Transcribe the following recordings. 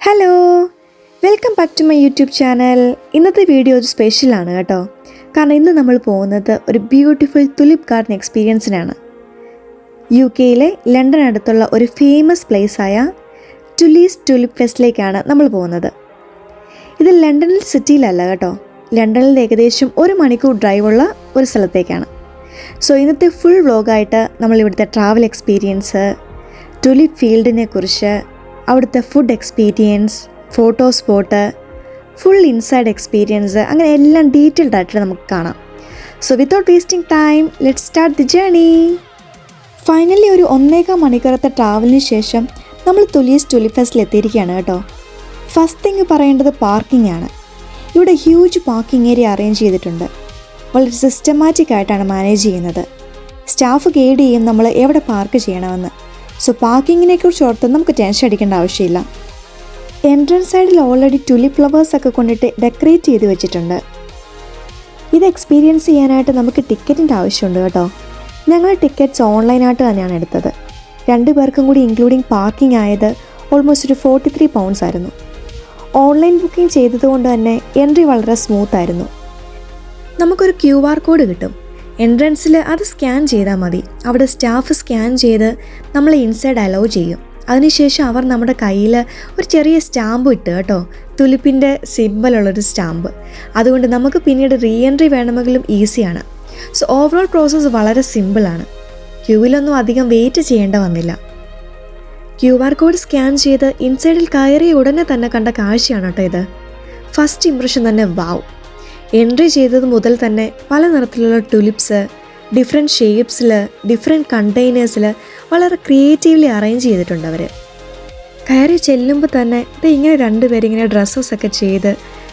Hello, welcome back to my YouTube channel. ഇന്നത്തെ video ഒരു സ്പെഷ്യലാണ് കേട്ടോ. കാരണം ഇന്ന് നമ്മൾ പോകുന്നത് ഒരു ബ്യൂട്ടിഫുൾ തുലിപ്പ് ഗാർഡൻ എക്സ്പീരിയൻസിനാണ്. UK-യിലെ ലണ്ടൻ അടുത്തുള്ള ഒരു ഫേമസ് പ്ലേസായ ടുലീസ് ടുലിപ്പ് ഫെസ്റ്റിലേക്കാണ് നമ്മൾ പോകുന്നത്. ഇത് ലണ്ടനിൽ സിറ്റിയിലല്ല കേട്ടോ, ലണ്ടനിൽ ഏകദേശം 1 മണിക്കൂർ ഡ്രൈവുള്ള ഒരു സ്ഥലത്തേക്കാണ്. സോ ഇന്നത്തെ ഫുൾ വ്ലോഗായിട്ട് നമ്മൾ ഇവിടുത്തെ ട്രാവൽ എക്സ്പീരിയൻസ്, ടുലിപ്പ് ഫീൽഡിനെ കുറിച്ച്, അവിടുത്തെ food experience, photo spot, full inside experience, അങ്ങനെ എല്ലാം ഡീറ്റെയിൽഡ് ആയിട്ട് നമുക്ക് കാണാം. So without wasting time let's start the journey. Finally ഒരു 1.25 മണിക്കൂറത്തെ ട്രാവലിന് ശേഷം നമ്മൾ തുലീസ് ടുലിപ്പ് ഫെസ്റ്റിൽ എത്തിയിരിക്കുകയാണ് കേട്ടോ. ഫസ്റ്റ് തിങ് പറയേണ്ടത് പാർക്കിംഗ് ആണ്. ഇവിടെ ഹ്യൂജ് പാർക്കിംഗ് ഏരിയ അറേഞ്ച് ചെയ്തിട്ടുണ്ട്. വളരെ സിസ്റ്റമാറ്റിക് ആയിട്ടാണ് മാനേജ് ചെയ്യുന്നത്. സ്റ്റാഫ് ഗൈഡ് ചെയ്യും നമ്മൾ എവിടെ പാർക്ക് ചെയ്യണമെന്ന്. സോ പാർക്കിങ്ങിനെ കുറിച്ച് ഓർത്ത് നമുക്ക് ടെൻഷൻ അടിക്കേണ്ട ആവശ്യമില്ല. എൻട്രൻസ് സൈഡിൽ ഓൾറെഡി ടുലിപ്പ് ഫ്ലവേഴ്സൊക്കെ കൊണ്ടിട്ട് ഡെക്കറേറ്റ് ചെയ്ത് വെച്ചിട്ടുണ്ട്. ഇത് എക്സ്പീരിയൻസ് ചെയ്യാനായിട്ട് നമുക്ക് ടിക്കറ്റിൻ്റെ ആവശ്യമുണ്ട് കേട്ടോ. ഞങ്ങൾ ടിക്കറ്റ്സ് ഓൺലൈനായിട്ട് തന്നെയാണ് എടുത്തത്. 2 പേർക്കും കൂടി ഇൻക്ലൂഡിങ് പാർക്കിംഗ് ആയത് ഓൾമോസ്റ്റ് ഒരു 43 പൗണ്ട്സ് ആയിരുന്നു. ഓൺലൈൻ ബുക്കിംഗ് ചെയ്തതുകൊണ്ട് തന്നെ എൻട്രി വളരെ സ്മൂത്ത് ആയിരുന്നു. നമുക്കൊരു QR കോഡ് കിട്ടും. എൻട്രൻസിൽ അത് സ്കാൻ ചെയ്താൽ മതി. അവിടെ സ്റ്റാഫ് സ്കാൻ ചെയ്ത് നമ്മളെ ഇൻസൈഡ് അലോ ചെയ്യും. അതിനുശേഷം അവർ നമ്മുടെ കയ്യിൽ ഒരു ചെറിയ സ്റ്റാമ്പ് ഇട്ട് കേട്ടോ, തുലിപ്പിൻ്റെ സിമ്പലുള്ളൊരു സ്റ്റാമ്പ്. അതുകൊണ്ട് നമുക്ക് പിന്നീട് റീ എൻട്രി വേണമെങ്കിലും ഈസിയാണ്. സോ ഓവറോൾ പ്രോസസ്സ് വളരെ സിമ്പിളാണ്. ക്യൂവിലൊന്നും അധികം വെയിറ്റ് ചെയ്യേണ്ട വന്നില്ല. QR കോഡ് സ്കാൻ ചെയ്ത് ഇൻസൈഡിൽ കയറിയ ഉടനെ തന്നെ കണ്ട കാഴ്ചയാണ് കേട്ടോ ഇത്. ഫസ്റ്റ് ഇംപ്രഷൻ തന്നെ വാവ്. എൻട്രി ചെയ്തത് മുതൽ തന്നെ പല നിറത്തിലുള്ള ടുലിപ്സ്, ഡിഫറെൻറ്റ് ഷേപ്സിൽ, ഡിഫറെൻറ്റ് കണ്ടെയ്നേഴ്സിൽ വളരെ ക്രിയേറ്റീവ്ലി അറേഞ്ച് ചെയ്തിട്ടുണ്ട് അവർ. കയറി ചെല്ലുമ്പോൾ തന്നെ ഇത് ഇങ്ങനെ 2 പേരിങ്ങനെ ഡ്രസ്സസൊക്കെ ചെയ്ത്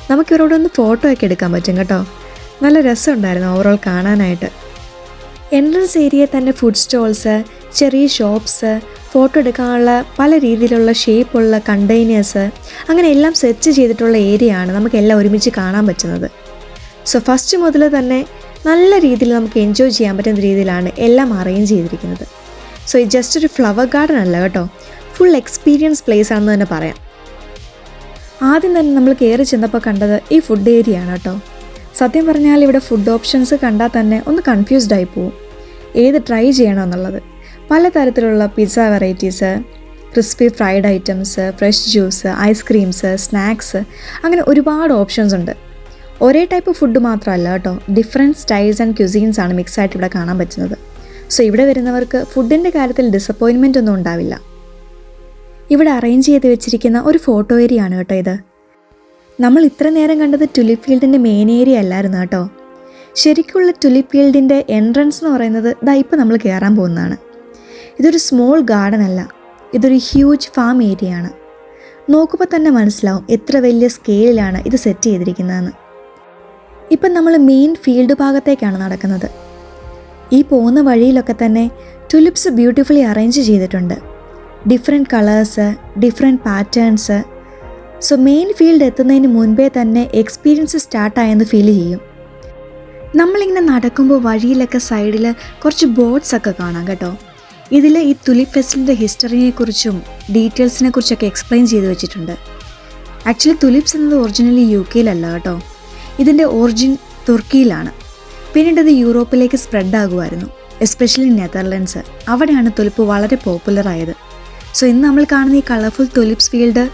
നമുക്കിവരോട് ഒന്ന് ഫോട്ടോ ഒക്കെ എടുക്കാൻ പറ്റും കേട്ടോ. നല്ല രസമുണ്ടായിരുന്നു ഓവറോൾ കാണാനായിട്ട്. എൻട്രൻസ് ഏരിയയിൽ തന്നെ ഫുഡ് സ്റ്റോൾസ്, ചെറിയ ഷോപ്സ്, ഫോട്ടോ എടുക്കാനുള്ള പല രീതിയിലുള്ള ഷേപ്പുള്ള കണ്ടെയ്നേഴ്സ്, അങ്ങനെ എല്ലാം സെറ്റ് ചെയ്തിട്ടുള്ള ഏരിയ ആണ് നമുക്കെല്ലാം ഒരുമിച്ച് കാണാൻ പറ്റുന്നത്. സോ ഫസ്റ്റ് മുതൽ തന്നെ നല്ല രീതിയിൽ നമുക്ക് എൻജോയ് ചെയ്യാൻ പറ്റുന്ന രീതിയിലാണ് എല്ലാം അറേഞ്ച് ചെയ്തിരിക്കുന്നത്. സോ ഇത് ജസ്റ്റ് ഒരു ഫ്ലവർ ഗാർഡൻ അല്ല കേട്ടോ, ഫുൾ എക്സ്പീരിയൻസ് പ്ലേസ് ആണെന്ന് തന്നെ പറയാം. ആദ്യം തന്നെ നമ്മൾ കയറി ചെന്നപ്പോൾ കണ്ടത് ഈ ഫുഡ് ഏരിയ ആണ് കേട്ടോ. സത്യം പറഞ്ഞാൽ ഇവിടെ ഫുഡ് ഓപ്ഷൻസ് കണ്ടാൽ തന്നെ ഒന്ന് കൺഫ്യൂസ്ഡ് ആയി പോവും, ഏത് ട്രൈ ചെയ്യണമെന്നുള്ളത്. പലതരത്തിലുള്ള pizza varieties, crispy fried items, fresh juice, ice creams, snacks, അങ്ങനെ ഒരുപാട് ഓപ്ഷൻസ് ഉണ്ട്. ഒരേ ടൈപ്പ് ഫുഡ് മാത്രമല്ല കേട്ടോ, ഡിഫറെൻറ്റ് സ്റ്റൈൽസ് ആൻഡ് ക്യുസീൻസ് ആണ് മിക്സ് ആയിട്ട് ഇവിടെ കാണാൻ പറ്റുന്നത്. സോ ഇവിടെ വരുന്നവർക്ക് ഫുഡിൻ്റെ കാര്യത്തിൽ ഡിസപ്പോയിൻമെൻ്റ് ഒന്നും ഉണ്ടാവില്ല. ഇവിടെ അറേഞ്ച് ചെയ്ത് വെച്ചിരിക്കുന്ന ഒരു ഫോട്ടോ ഏരിയ ആണ് കേട്ടോ ഇത്. നമ്മൾ ഇത്ര നേരം കണ്ടത് ടുലിപ്പ് ഫീൽഡിൻ്റെ മെയിൻ ഏരിയ അല്ലായിരുന്നു കേട്ടോ. ശരിക്കുള്ള ടുലിപ്പ് ഫീൽഡിൻ്റെ എൻട്രൻസ് എന്ന് പറയുന്നത് ഇപ്പോൾ നമ്മൾ കയറാൻ പോകുന്നതാണ്. ഇതൊരു സ്മോൾ ഗാർഡൻ അല്ല, ഇതൊരു ഹ്യൂജ് ഫാം ഏരിയ ആണ്. നോക്കുമ്പോൾ തന്നെ മനസ്സിലാവും എത്ര വലിയ സ്കെയിലാണ് ഇത് സെറ്റ് ചെയ്തിരിക്കുന്നതെന്ന്. ഇപ്പം നമ്മൾ മെയിൻ ഫീൽഡ് ഭാഗത്തേക്കാണ് നടക്കുന്നത്. ഈ പോകുന്ന വഴിയിലൊക്കെ തന്നെ ടുലിപ്സ് ബ്യൂട്ടിഫുള്ളി അറേഞ്ച് ചെയ്തിട്ടുണ്ട്. Different colours, different patterns. So main field എത്തുന്നതിന് മുൻപേ തന്നെ എക്സ്പീരിയൻസ് സ്റ്റാർട്ടായെന്ന് ഫീൽ ചെയ്യും. നമ്മളിങ്ങനെ നടക്കുമ്പോൾ വഴിയിലൊക്കെ സൈഡിൽ കുറച്ച് ബോർഡ്സൊക്കെ കാണാം കേട്ടോ. ഇതിൽ ഈ തുലിപ്പ് ഫെസ്റ്റിൻ്റെ ഹിസ്റ്ററിനെക്കുറിച്ചും ഡീറ്റെയിൽസിനെ കുറിച്ചൊക്കെ എക്സ്പ്ലെയിൻ ചെയ്ത് വെച്ചിട്ടുണ്ട്. ആക്ച്വലി തുലിപ്സ് എന്നത് ഒറിജിനലി UK-യിലല്ല കേട്ടോ, ഇതിൻ്റെ ഒറിജിൻ തുർക്കിയിലാണ്. പിന്നീട് ഇത് യൂറോപ്പിലേക്ക് സ്പ്രെഡ് ആകുമായിരുന്നു, എസ്പെഷ്യലി നെതർലൻഡ്സ്. അവിടെയാണ് തുലിപ്പ് വളരെ പോപ്പുലറായത്. സോ ഇന്ന് നമ്മൾ കാണുന്ന ഈ കളർഫുൾ തുലിപ്സ് ഫീൽഡ്,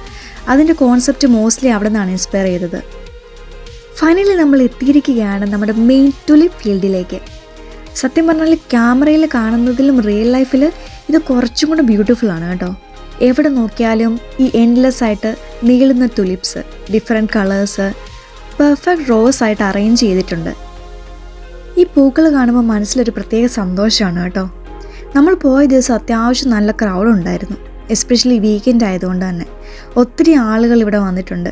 അതിൻ്റെ കോൺസെപ്റ്റ് മോസ്റ്റ്ലി അവിടെ നിന്നാണ് ഇൻസ്പയർ ചെയ്തത്. ഫൈനലി നമ്മൾ എത്തിയിരിക്കുകയാണ് നമ്മുടെ മെയിൻ ടുലിപ്പ് ഫീൽഡിലേക്ക്. സത്യം പറഞ്ഞാൽ ക്യാമറയിൽ കാണുന്നതിലും റിയൽ ലൈഫിൽ ഇത് കുറച്ചും കൂടെ ബ്യൂട്ടിഫുൾ ആണ് കേട്ടോ. എവിടെ നോക്കിയാലും ഈ എൻഡ്ലെസ് ആയിട്ട് നീളുന്ന tulips, different colours, perfect rose ആയിട്ട് അറേഞ്ച് ചെയ്തിട്ടുണ്ട്. ഈ പൂക്കൾ കാണുമ്പോൾ മനസ്സിലൊരു പ്രത്യേക സന്തോഷമാണ് കേട്ടോ. നമ്മൾ പോയ ദിവസം അത്യാവശ്യം നല്ല ക്രൗഡ് ഉണ്ടായിരുന്നു, എസ്പെഷ്യലി വീക്കെൻഡ് ആയതുകൊണ്ട് തന്നെ. ഒത്തിരി ആളുകൾ ഇവിടെ വന്നിട്ടുണ്ട്.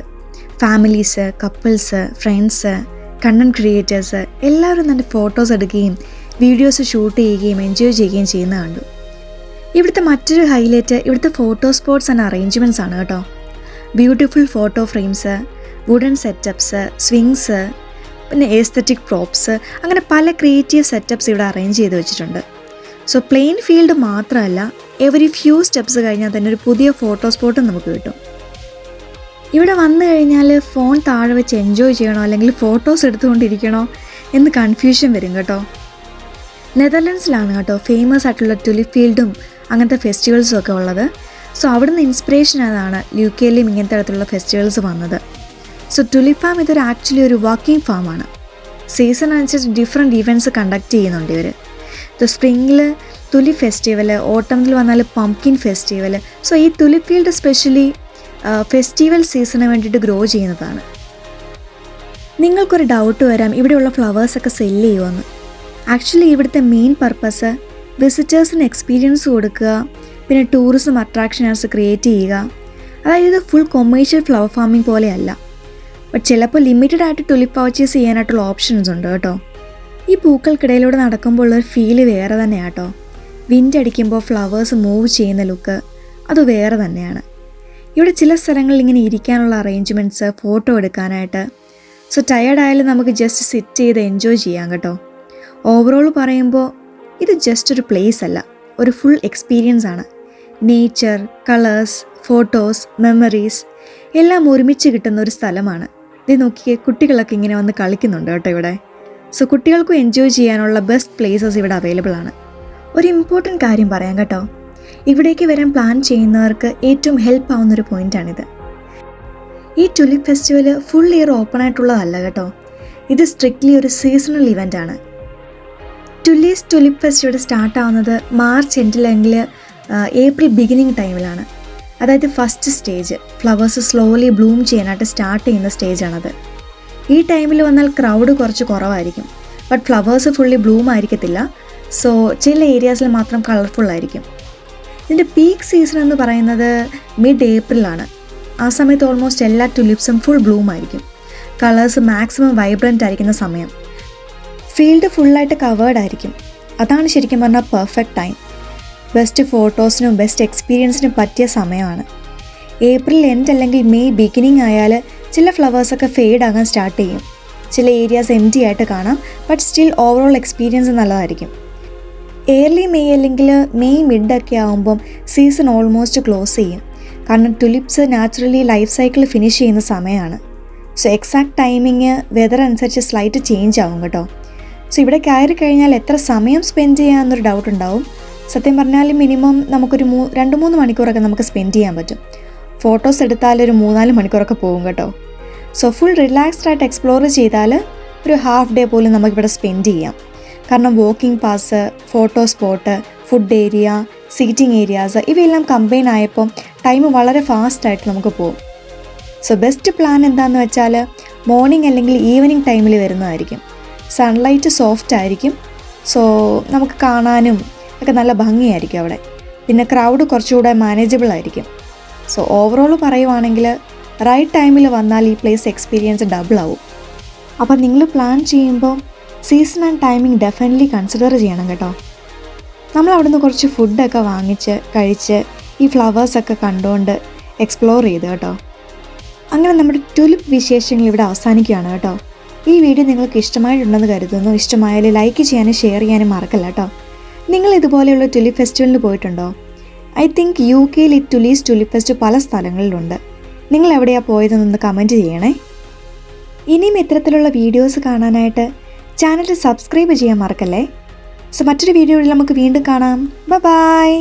Families, couples, friends, content creators എല്ലാവരും തന്നെ ഫോട്ടോസ് എടുക്കുകയും വീഡിയോസ് ഷൂട്ട് ചെയ്യുകയും എൻജോയ് ചെയ്യുകയും ചെയ്യുന്നത് കണ്ടു. ഇവിടുത്തെ മറ്റൊരു ഹൈലൈറ്റ് ഇവിടുത്തെ ഫോട്ടോ സ്പോട്ട്സ് ആൻഡ് അറേഞ്ച്മെൻറ്റ്സ് ആണ് കേട്ടോ. Beautiful photo frames, wooden setups, swings, പിന്നെ എസ്തെറ്റിക് പ്രോപ്സ്, അങ്ങനെ പല ക്രിയേറ്റീവ് സെറ്റപ്സ് ഇവിടെ അറേഞ്ച് ചെയ്ത് വെച്ചിട്ടുണ്ട്. സോ പ്ലെയിൻ ഫീൽഡ് മാത്രമല്ല, എവറി ഫ്യൂ സ്റ്റെപ്സ് കഴിഞ്ഞാൽ തന്നെ ഒരു പുതിയ ഫോട്ടോ സ്പോട്ടും നമുക്ക് കിട്ടും. ഇവിടെ വന്നു കഴിഞ്ഞാൽ ഫോൺ താഴെ വെച്ച് എൻജോയ് ചെയ്യണോ അല്ലെങ്കിൽ ഫോട്ടോസ് എടുത്തുകൊണ്ടിരിക്കണോ എന്ന് കൺഫ്യൂഷൻ വരും കേട്ടോ. നെതർലൻഡ്സിലാണ് കേട്ടോ ഫേമസ് ആയിട്ടുള്ള ടുലിപ്പ് ഫീൽഡും അങ്ങനത്തെ ഫെസ്റ്റിവൽസും ഒക്കെ ഉള്ളത്. സോ അവിടുന്ന് ഇൻസ്പിറേഷൻ അതാണ് UK-യിലും ഇങ്ങനത്തെ തരത്തിലുള്ള ഫെസ്റ്റിവൽസ് വന്നത്. സോ ടുലിപ്പ് ഫാം ഇതൊരു ആക്ച്വലി ഒരു വർക്കിംഗ് ഫാമാണ്. സീസൺ അനുസരിച്ച് ഡിഫറെൻറ്റ് ഇവൻറ്റ്സ് കണ്ടക്ട് ചെയ്യുന്നുണ്ട് ഇവർ. സ്പ്രിങ്ങിൽ തുലിപ്പ് ഫെസ്റ്റിവൽ, ഓട്ടമിൽ വന്നാൽ പംകിൻ ഫെസ്റ്റിവൽ. സോ ഈ തുലിപ്പ് ഫീൽഡ് സ്പെഷ്യലി ഫെസ്റ്റിവൽ സീസണിന് വേണ്ടിയിട്ട് ഗ്രോ ചെയ്യുന്നതാണ്. നിങ്ങൾക്കൊരു ഡൗട്ട് വരാം, ഇവിടെയുള്ള ഫ്ലവേഴ്സൊക്കെ സെല്ല് ചെയ്യുമെന്ന്. ആക്ച്വലി ഇവിടുത്തെ മെയിൻ പർപ്പസ് വിസിറ്റേഴ്സിന് എക്സ്പീരിയൻസ് കൊടുക്കുക, പിന്നെ ടൂറിസം അട്രാക്ഷൻസ് ക്രിയേറ്റ് ചെയ്യുക. അതായത് ഇത് ഫുൾ കൊമേഴ്ഷ്യൽ ഫ്ലവർ ഫാമിംഗ് പോലെയല്ല. ബട്ട് ചിലപ്പോൾ ലിമിറ്റഡ് ആയിട്ട് ടുലിപ്പ് പർച്ചേസ് ചെയ്യാനായിട്ടുള്ള ഓപ്ഷൻസ് ഉണ്ട് കേട്ടോ. ഈ പൂക്കൾക്കിടയിലൂടെ നടക്കുമ്പോൾ ഉള്ളൊരു ഫീല് വേറെ തന്നെയാണ് കേട്ടോ. വിൻഡ് അടിക്കുമ്പോൾ ഫ്ലവേഴ്സ് മൂവ് ചെയ്യുന്ന ലുക്ക് അത് വേറെ തന്നെയാണ്. ഇവിടെ ചില സ്ഥലങ്ങളിൽ ഇങ്ങനെ ഇരിക്കാനുള്ള അറേഞ്ച്മെൻറ്റ്സ്, ഫോട്ടോ എടുക്കാനായിട്ട്. സോ ടയേർഡായാലും നമുക്ക് ജസ്റ്റ് സിറ്റ് ചെയ്ത് എൻജോയ് ചെയ്യാം കേട്ടോ. ഓവറോൾ പറയുമ്പോൾ ഇത് ജസ്റ്റ് ഒരു പ്ലേസ് അല്ല, ഒരു ഫുൾ എക്സ്പീരിയൻസ് ആണ്. നേച്ചർ, കളേഴ്സ്, ഫോട്ടോസ്, മെമ്മറീസ് എല്ലാം ഒരുമിച്ച് കിട്ടുന്ന ഒരു സ്ഥലമാണ്. ഇത് നോക്കിയേ, കുട്ടികളൊക്കെ ഇങ്ങനെ വന്ന് കളിക്കുന്നുണ്ട് കേട്ടോ ഇവിടെ. സോ കുട്ടികൾക്കും എൻജോയ് ചെയ്യാനുള്ള ബെസ്റ്റ് പ്ലേസസ് ഇവിടെ അവൈലബിൾ ആണ്. ഒരു ഇമ്പോർട്ടൻറ്റ് കാര്യം പറയാം കേട്ടോ, ഇവിടേക്ക് വരാൻ പ്ലാൻ ചെയ്യുന്നവർക്ക് ഏറ്റവും ഹെൽപ്പ് ആവുന്നൊരു പോയിൻ്റാണിത്. ഈ tulip festival full year open ആയിട്ടുള്ളതല്ല കേട്ടോ. ഇത് സ്ട്രിക്ട്ലി ഒരു സീസണൽ ഇവൻ്റ് ആണ്. ടുലീസ് ടുലിപ്പ് ഫെസ്റ്റിവൽ സ്റ്റാർട്ട് ആവുന്നത് മാർച്ച് എൻഡിലെങ്കിൽ ഏപ്രിൽ ബിഗിനിങ് ടൈമിലാണ്. അതായത് first stage flowers slowly bloom ചെയ്യാനായിട്ട് സ്റ്റാർട്ട് ചെയ്യുന്ന സ്റ്റേജാണത്. ഈ ടൈമിൽ വന്നാൽ ക്രൗഡ് കുറച്ച് കുറവായിരിക്കും. ബട്ട് ഫ്ലവേഴ്സ് ഫുള്ളി ബ്ലൂം ആയിരിക്കത്തില്ല. സോ ചില ഏരിയാസിൽ മാത്രം കളർഫുള്ളായിരിക്കും. ഇതിൻ്റെ പീക്ക് സീസൺ എന്ന് പറയുന്നത് മിഡ് ഏപ്രിലാണ്. ആ സമയത്ത് ഓൾമോസ്റ്റ് എല്ലാ ടുലിപ്സും ഫുൾ ബ്ലൂം ആയിരിക്കും. കളേഴ്സ് മാക്സിമം വൈബ്രൻ്റ് ആയിരിക്കുന്ന സമയം. ഫീൽഡ് ഫുള്ളായിട്ട് കവേർഡ് ആയിരിക്കും. അതാണ് ശരിക്കും പറഞ്ഞാൽ പെർഫെക്റ്റ് ടൈം. ബെസ്റ്റ് ഫോട്ടോസിനും ബെസ്റ്റ് എക്സ്പീരിയൻസിനും പറ്റിയ സമയമാണ്. ഏപ്രിൽ എൻഡ് അല്ലെങ്കിൽ മെയ് ബിഗിനിങ് ആയാൽ ചില ഫ്ലവേഴ്സൊക്കെ ഫെയ്ഡ് ആകാൻ സ്റ്റാർട്ട് ചെയ്യും. ചില ഏരിയാസ് എംറ്റി ആയിട്ട് കാണാം. ബട്ട് സ്റ്റിൽ ഓവറോൾ എക്സ്പീരിയൻസ് നല്ലതായിരിക്കും. ഏർലി മെയ് അല്ലെങ്കിൽ മെയ് മിഡൊക്കെ ആകുമ്പം സീസൺ ഓൾമോസ്റ്റ് ക്ലോസ് ചെയ്യും. കാരണം tulips naturally life cycle finish ചെയ്യുന്ന സമയമാണ്. സോ എക്സാക്ട് ടൈമിങ് വെതർ അനുസരിച്ച് സ്ലൈറ്റ് ചേഞ്ച് ആവും കേട്ടോ. സോ ഇവിടെ കയറി കഴിഞ്ഞാൽ എത്ര സമയം സ്പെൻഡ് ചെയ്യാമെന്നൊരു ഡൗട്ട് ഉണ്ടാവും. സത്യം പറഞ്ഞാൽ മിനിമം നമുക്കൊരു 2-3 മണിക്കൂറൊക്കെ നമുക്ക് സ്പെൻഡ് ചെയ്യാൻ പറ്റും. ഫോട്ടോസ് എടുത്താൽ ഒരു 3-4 മണിക്കൂറൊക്കെ പോകും കേട്ടോ. സോ ഫുൾ റിലാക്സ്ഡ് ആയിട്ട് എക്സ്പ്ലോർ ചെയ്താൽ ഒരു ഹാഫ് ഡേ പോലും നമുക്കിവിടെ സ്പെൻഡ് ചെയ്യാം. കാരണം walking pass, photo spot, food area, seating areas ഇവയെല്ലാം കമ്പൈൻ ആയപ്പോൾ ടൈം വളരെ ഫാസ്റ്റായിട്ട് നമുക്ക് പോകും. സോ ബെസ്റ്റ് പ്ലാൻ എന്താണെന്ന് വെച്ചാൽ മോർണിംഗ് അല്ലെങ്കിൽ ഈവനിങ് ടൈമിൽ വരുന്നതായിരിക്കും. സൺലൈറ്റ് സോഫ്റ്റ് ആയിരിക്കും. സോ നമുക്ക് കാണാനും ഒക്കെ നല്ല ഭംഗിയായിരിക്കും അവിടെ. പിന്നെ ക്രൗഡ് കുറച്ചുകൂടെ മാനേജബിൾ ആയിരിക്കും. സോ ഓവറോൾ പറയുവാണെങ്കിൽ റൈറ്റ് ടൈമിൽ വന്നാൽ ഈ പ്ലേസ് എക്സ്പീരിയൻസ് ഡബിൾ ആവും. അപ്പോൾ നിങ്ങൾ പ്ലാൻ ചെയ്യുമ്പോൾ season and timing definitely consider ചെയ്യണം കേട്ടോ. നമ്മൾ അവിടുന്ന് കുറച്ച് ഫുഡൊക്കെ വാങ്ങിച്ച് കഴിച്ച് ഈ ഫ്ലവേഴ്സൊക്കെ കണ്ടുകൊണ്ട് എക്സ്പ്ലോർ ചെയ്ത് കേട്ടോ. അങ്ങനെ നമ്മുടെ ടുലിപ്പ് വിശേഷങ്ങൾ ഇവിടെ അവസാനിക്കുകയാണ് കേട്ടോ. ഈ വീഡിയോ നിങ്ങൾക്ക് ഇഷ്ടമായിട്ടുണ്ടെന്ന് കരുതുന്നു. ഇഷ്ടമായാൽ ലൈക്ക് ചെയ്യാനും ഷെയർ ചെയ്യാനും മറക്കല്ല കേട്ടോ. നിങ്ങൾ ഇതുപോലെയുള്ള ടുലിപ്പ് ഫെസ്റ്റിവലിന് പോയിട്ടുണ്ടോ? ഐ തിങ്ക് UK-യിൽ ഈ ടുലിപ്പ് ഫെസ്റ്റ് പല സ്ഥലങ്ങളിലുണ്ട്. നിങ്ങൾ എവിടെയാണ് പോയതെന്നൊന്ന് കമൻറ്റ് ചെയ്യണേ. ഇനിയും ഇത്തരത്തിലുള്ള വീഡിയോസ് കാണാനായിട്ട് ചാനൽ സബ്സ്ക്രൈബ് ചെയ്യാൻ മറക്കല്ലേ. സോ മറ്റൊരു വീഡിയോയിൽ നമുക്ക് വീണ്ടും കാണാം. ബൈ.